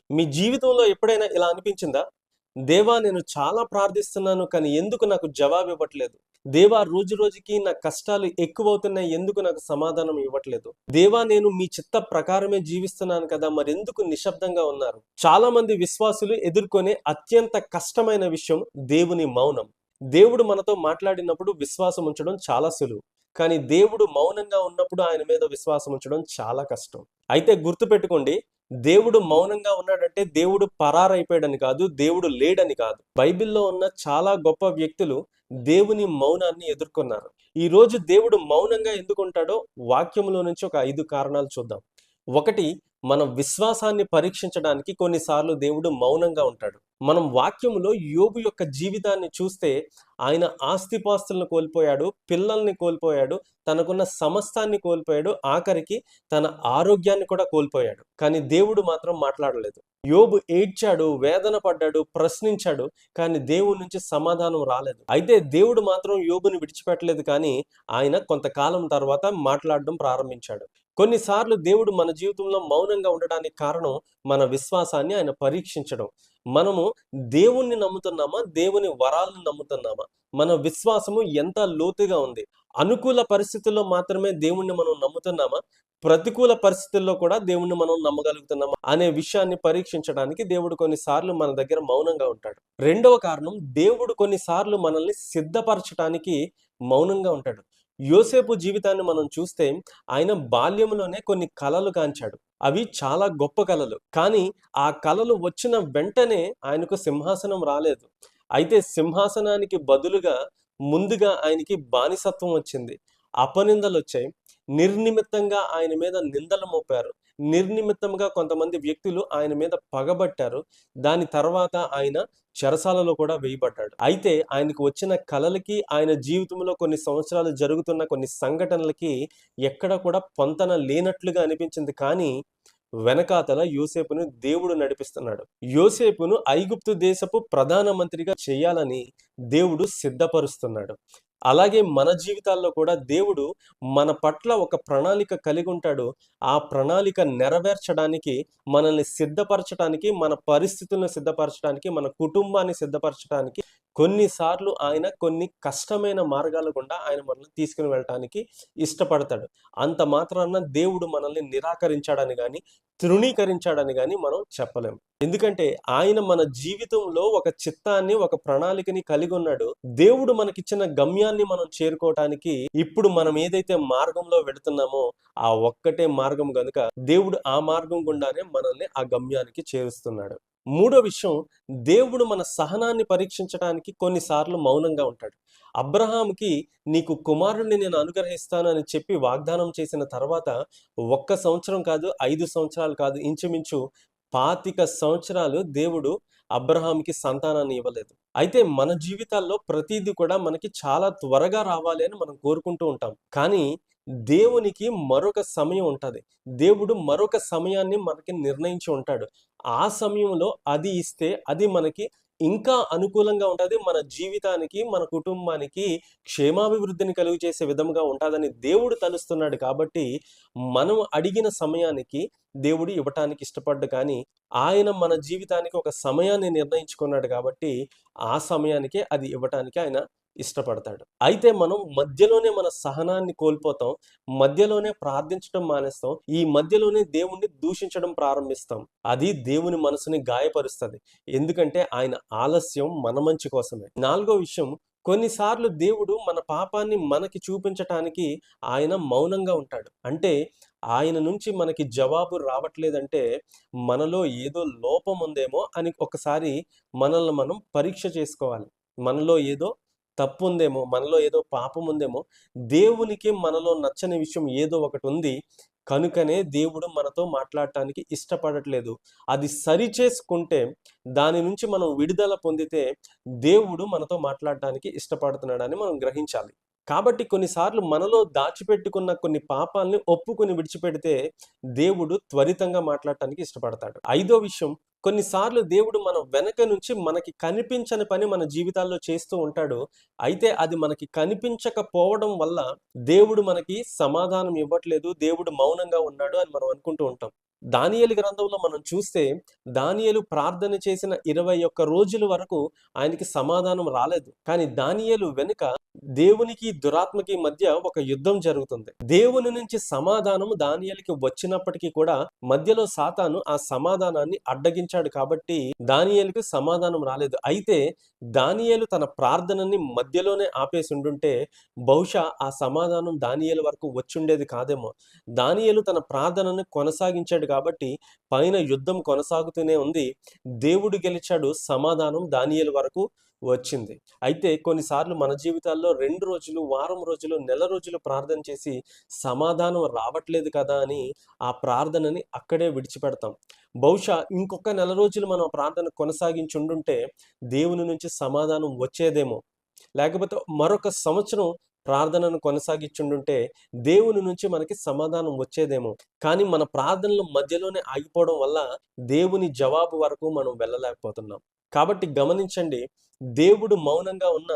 మీ జీవితంలో ఎప్పుడైనా ఇలా అనిపించిందా? దేవా, నేను చాలా ప్రార్థిస్తున్నాను కానీ ఎందుకు నాకు జవాబు ఇవ్వట్లేదు? దేవా, రోజు రోజుకి నా కష్టాలు ఎక్కువవుతున్నాయి, ఎందుకు నాకు సమాధానం ఇవ్వట్లేదు? దేవా, నేను మీ చిత్త ప్రకారమే జీవిస్తున్నాను కదా, మరెందుకు నిశ్శబ్దంగా ఉన్నారు? చాలా మంది విశ్వాసులు ఎదుర్కొనే అత్యంత కష్టమైన విషయం దేవుని మౌనం. దేవుడు మనతో మాట్లాడినప్పుడు విశ్వాసం ఉంచడం చాలా సులువు, కానీ దేవుడు మౌనంగా ఉన్నప్పుడు ఆయన మీద విశ్వాసం ఉంచడం చాలా కష్టం. అయితే గుర్తుపెట్టుకోండి, దేవుడు మౌనంగా ఉన్నాడంటే దేవుడు పరారైపోయాడని కాదు, దేవుడు లేడని కాదు. బైబిల్లో ఉన్న చాలా గొప్ప వ్యక్తులు దేవుని మౌనాన్ని ఎదుర్కొన్నారు. ఈ రోజు దేవుడు మౌనంగా ఎందుకుంటాడో వాక్యంలో నుంచి ఒక 5 కారణాలు చూద్దాం. ఒకటి, మన విశ్వాసాన్ని పరీక్షించడానికి కొన్నిసార్లు దేవుడు మౌనంగా ఉంటాడు. మనం వాక్యములో యోబు యొక్క జీవితాన్ని చూస్తే ఆయన ఆస్తిపాస్తులను కోల్పోయాడు, పిల్లల్ని కోల్పోయాడు, తనకున్న సమస్తాన్ని కోల్పోయాడు, ఆఖరికి తన ఆరోగ్యాన్ని కూడా కోల్పోయాడు. కానీ దేవుడు మాత్రం మాట్లాడలేదు. యోబు ఏడ్చాడు, వేదన పడ్డాడు, ప్రశ్నించాడు, కానీ దేవుడి నుంచి సమాధానం రాలేదు. అయితే దేవుడు మాత్రం యోబుని విడిచిపెట్టలేదు, కానీ ఆయన కొంతకాలం తర్వాత మాట్లాడడం ప్రారంభించాడు. కొన్నిసార్లు దేవుడు మన జీవితంలో మౌనంగా ఉండడానికి కారణం మన విశ్వాసాన్ని ఆయన పరీక్షించడం. మనము దేవుణ్ణి నమ్ముతున్నామా, దేవుని వరాలను నమ్ముతున్నామా? మన విశ్వాసము ఎంత లోతుగా ఉంది? అనుకూల పరిస్థితుల్లో మాత్రమే దేవుణ్ణి మనం నమ్ముతున్నామా, ప్రతికూల పరిస్థితుల్లో కూడా దేవుణ్ణి మనం నమ్మగలుగుతున్నామా అనే విషయాన్ని పరీక్షించడానికి దేవుడు కొన్నిసార్లు మన దగ్గర మౌనంగా ఉంటాడు. రెండవ కారణం, దేవుడు కొన్నిసార్లు మనల్ని సిద్ధపరచడానికి మౌనంగా ఉంటాడు. యోసేపు జీవితాన్ని మనం చూస్తే ఆయన బాల్యంలోనే కొన్ని కలలు కాంచాడు. అవి చాలా గొప్ప కలలు, కానీ ఆ కలలు వచ్చిన వెంటనే ఆయనకు సింహాసనం రాలేదు. అయితే సింహాసనానికి బదులుగా ముందుగా ఆయనకి బానిసత్వం వచ్చింది, అపనిందలు వచ్చాయి, నిర్నిమిత్తంగా ఆయన మీద నిందలు మోపారు, నిర్నిమిత్తంగా కొంతమంది వ్యక్తులు ఆయన మీద పగబట్టారు. దాని తర్వాత ఆయన చెరసాలలో కూడా వేయబడ్డాడు. అయితే ఆయనకు వచ్చిన కలలకి, ఆయన జీవితంలో కొన్ని సంవత్సరాలు జరుగుతున్న కొన్ని సంఘటనలకి ఎక్కడ కూడా పొంతన లేనట్లుగా అనిపించింది. కానీ వెనకాతల యోసేపును దేవుడు నడిపిస్తున్నాడు. యోసేపును ఐగుప్తు దేశపు ప్రధానమంత్రిగా చేయాలని దేవుడు సిద్ధపరుస్తున్నాడు. అలాగే మన జీవితాల్లో కూడా దేవుడు మన పట్ల ఒక ప్రణాళిక కలిగి ఉంటాడు. ఆ ప్రణాళిక నెరవేర్చడానికి, మనల్ని సిద్ధపరచడానికి, మన పరిస్థితులను సిద్ధపరచడానికి, మన కుటుంబాన్ని సిద్ధపరచడానికి కొన్నిసార్లు ఆయన కొన్ని కష్టమైన మార్గాల గుండా ఆయన మనల్ని తీసుకుని వెళ్ళటానికి ఇష్టపడతాడు. అంత మాత్రాన దేవుడు మనల్ని నిరాకరించాడని కానీ, తృణీకరించాడని కానీ మనం చెప్పలేము. ఎందుకంటే ఆయన మన జీవితంలో ఒక చిత్తాన్ని, ఒక ప్రణాళికని కలిగి ఉన్నాడు. దేవుడు మనకిచ్చిన గమ్యాన్ని మనం చేరుకోవటానికి ఇప్పుడు మనం ఏదైతే మార్గంలో వెళుతున్నామో ఆ ఒక్కటే మార్గం గనుక దేవుడు ఆ మార్గం గుండానే మనల్ని ఆ గమ్యానికి చేరుస్తున్నాడు. మూడో విషయం, దేవుడు మన సహనాన్ని పరీక్షించడానికి కొన్నిసార్లు మౌనంగా ఉంటాడు. అబ్రహాముకి నీకు కుమారుణ్ణి నేను అనుగ్రహిస్తాను అని చెప్పి వాగ్దానం చేసిన తర్వాత 1 సంవత్సరం కాదు, 5 సంవత్సరాలు కాదు, ఇంచుమించు 25 సంవత్సరాలు దేవుడు అబ్రహాంకి సంతానాన్ని ఇవ్వలేదు. అయితే మన జీవితాల్లో ప్రతిదీ కూడా మనకి చాలా త్వరగా రావాలి అని మనం కోరుకుంటూ ఉంటాం. కానీ దేవునికి మరొక సమయం ఉంటది. దేవుడు మరొక సమయాన్ని మనకి నిర్ణయించి ఉంటాడు. ఆ సమయంలో అది ఇస్తే అది మనకి ఇంకా అనుకూలంగా ఉంటది. మన జీవితానికి, మన కుటుంబానికి క్షేమాభివృద్ధిని కలుగు చేసే విధంగా ఉంటదని దేవుడు తలుస్తున్నాడు. కాబట్టి మనం అడిగిన సమయానికి దేవుడు ఇవ్వటానికి ఇష్టపడ్డు, కానీ ఆయన మన జీవితానికి ఒక సమయాన్ని నిర్ణయించుకున్నాడు కాబట్టి ఆ సమయానికే అది ఇవ్వటానికి ఆయన ఇష్టపడతాడు. అయితే మనం మధ్యలోనే మన సహనాన్ని కోల్పోతాం, మధ్యలోనే ప్రార్థించడం మానేస్తాం, ఈ మధ్యలోనే దేవుణ్ణి దూషించడం ప్రారంభిస్తాం. అది దేవుని మనసుని గాయపరుస్తుంది. ఎందుకంటే ఆయన ఆలస్యం మన మంచి కోసమే. నాలుగో విషయం, కొన్నిసార్లు దేవుడు మన పాపాన్ని మనకి చూపించటానికి ఆయన మౌనంగా ఉంటాడు. అంటే ఆయన నుంచి మనకి జవాబు రావట్లేదంటే మనలో ఏదో లోపం ఉందేమో అని ఒకసారి మనల్ని మనం పరీక్ష చేసుకోవాలి. మనలో ఏదో తప్పు ఉందేమో, మనలో ఏదో పాపం ఉందేమో, దేవునికి మనలో నచ్చని విషయం ఏదో ఒకటి ఉంది కనుకనే దేవుడు మనతో మాట్లాడటానికి ఇష్టపడట్లేదు. అది సరి చేసుకుంటే, దాని నుంచి మనం విడుదల పొందితే దేవుడు మనతో మాట్లాడటానికి ఇష్టపడుతున్నాడని మనం గ్రహించాలి. కాబట్టి కొన్నిసార్లు మనలో దాచిపెట్టుకున్న కొన్ని పాపాలని ఒప్పుకొని విడిచిపెడితే దేవుడు త్వరితంగా మాట్లాడటానికి ఇష్టపడతాడు. ఐదో విషయం, కొన్నిసార్లు దేవుడు మన వెనక నుంచి మనకి కనిపించని పని మన జీవితాల్లో చేస్తూ ఉంటాడు. అయితే అది మనకి కనిపించకపోవడం వల్ల దేవుడు మనకి సమాధానం ఇవ్వట్లేదు, దేవుడు మౌనంగా ఉన్నాడు అని మనం అనుకుంటూ ఉంటాం. దానియేలు గ్రంథంలో మనం చూస్తే దానియేలు ప్రార్థన చేసిన 21 రోజుల వరకు ఆయనకి సమాధానం రాలేదు. కానీ దానియేలు వెనుక దేవునికి దురాత్మకి మధ్య ఒక యుద్ధం జరుగుతుంది. దేవుని నుంచి సమాధానం దానియేలుకి వచ్చినప్పటికీ కూడా మధ్యలో సాతాను ఆ సమాధానాన్ని అడ్డగించాడు కాబట్టి దానియేలుకి సమాధానం రాలేదు. అయితే దానియేలు తన ప్రార్థనని మధ్యలోనే ఆపేసి ఉండుంటే బహుశా ఆ సమాధానం దానియేలు వరకు వచ్చుండేది కాదేమో. దానియేలు తన ప్రార్థనను కొనసాగించాడు కాబట్టి పైన యుద్ధం కొనసాగుతూనే ఉంది. దేవుడు గెలిచాడు, సమాధానం దానియేలు వరకు వచ్చింది. అయితే కొన్నిసార్లు మన జీవితాల్లో 2 రోజులు, వారం రోజులు, నెల రోజులు ప్రార్థన చేసి సమాధానం రావట్లేదు కదా అని ఆ ప్రార్థనని అక్కడే విడిచిపెడతాం. బహుశా ఇంకొక నెల రోజులు మనం ప్రార్థన కొనసాగించి ఉండుంటే దేవుని నుంచి సమాధానం వచ్చేదేమో. లేకపోతే మరొక సంవత్సరం ప్రార్థనను కొనసాగించుండుంటే దేవుని నుంచి మనకి సమాధానం వచ్చేదేమో. కానీ మన ప్రార్థనలు మధ్యలోనే ఆగిపోవడం వల్ల దేవుని జవాబు వరకు మనం వెళ్ళలేకపోతున్నాం. కాబట్టి గమనించండి, దేవుడు మౌనంగా ఉన్న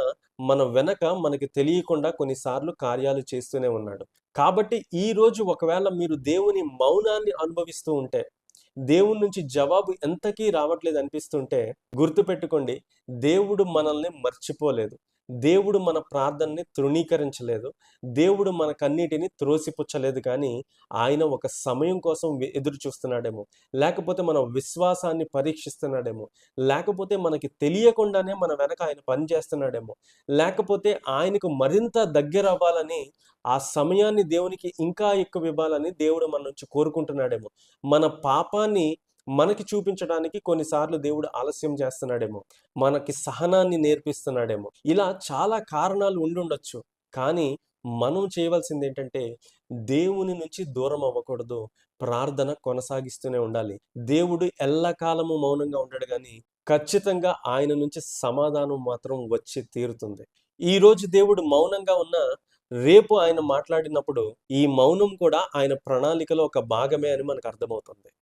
మన వెనక మనకి తెలియకుండా కొన్నిసార్లు కార్యాలు చేస్తూనే ఉన్నాడు. కాబట్టి ఈ రోజు ఒకవేళ మీరు దేవుని మౌనాన్ని అనుభవిస్తూ ఉంటే, దేవుని నుంచి జవాబు ఎంతకీ రావట్లేదు అనిపిస్తుంటే గుర్తుపెట్టుకోండి, దేవుడు మనల్ని మర్చిపోలేదు. దేవుడు మన ప్రార్థనని తృణీకరించలేదు. దేవుడు మనకన్నిటిని త్రోసిపుచ్చలేదు. కానీ ఆయన ఒక సమయం కోసం ఎదురు చూస్తున్నాడేమో, లేకపోతే మన విశ్వాసాన్ని పరీక్షిస్తున్నాడేమో, లేకపోతే మనకి తెలియకుండానే మన వెనక ఆయన పని చేస్తున్నాడేమో, లేకపోతే ఆయనకు మరింత దగ్గర అవ్వాలని ఆ సమయాన్ని దేవునికి ఇంకా ఎక్కువ ఇవ్వాలని దేవుడు మన నుంచి కోరుకుంటున్నాడేమో. మన పాపాన్ని మనకి చూపించడానికి కొన్నిసార్లు దేవుడు ఆలస్యం చేస్తున్నాడేమో, మనకి సహనాన్ని నేర్పిస్తున్నాడేమో. ఇలా చాలా కారణాలు ఉండుండొచ్చు. కానీ మనం చేయవలసింది ఏంటంటే దేవుని నుంచి దూరం అవ్వకూడదు. ప్రార్థన కొనసాగిస్తూనే ఉండాలి. దేవుడు ఎల్లకాలము మౌనంగా ఉండడు గాని ఖచ్చితంగా ఆయన నుంచి సమాధానం మాత్రం వచ్చి తీరుతుంది. ఈ రోజు దేవుడు మౌనంగా ఉన్నా రేపు ఆయన మాట్లాడినప్పుడు ఈ మౌనం కూడా ఆయన ప్రణాళికలో ఒక భాగమే అని మనకు అర్థమవుతుంది.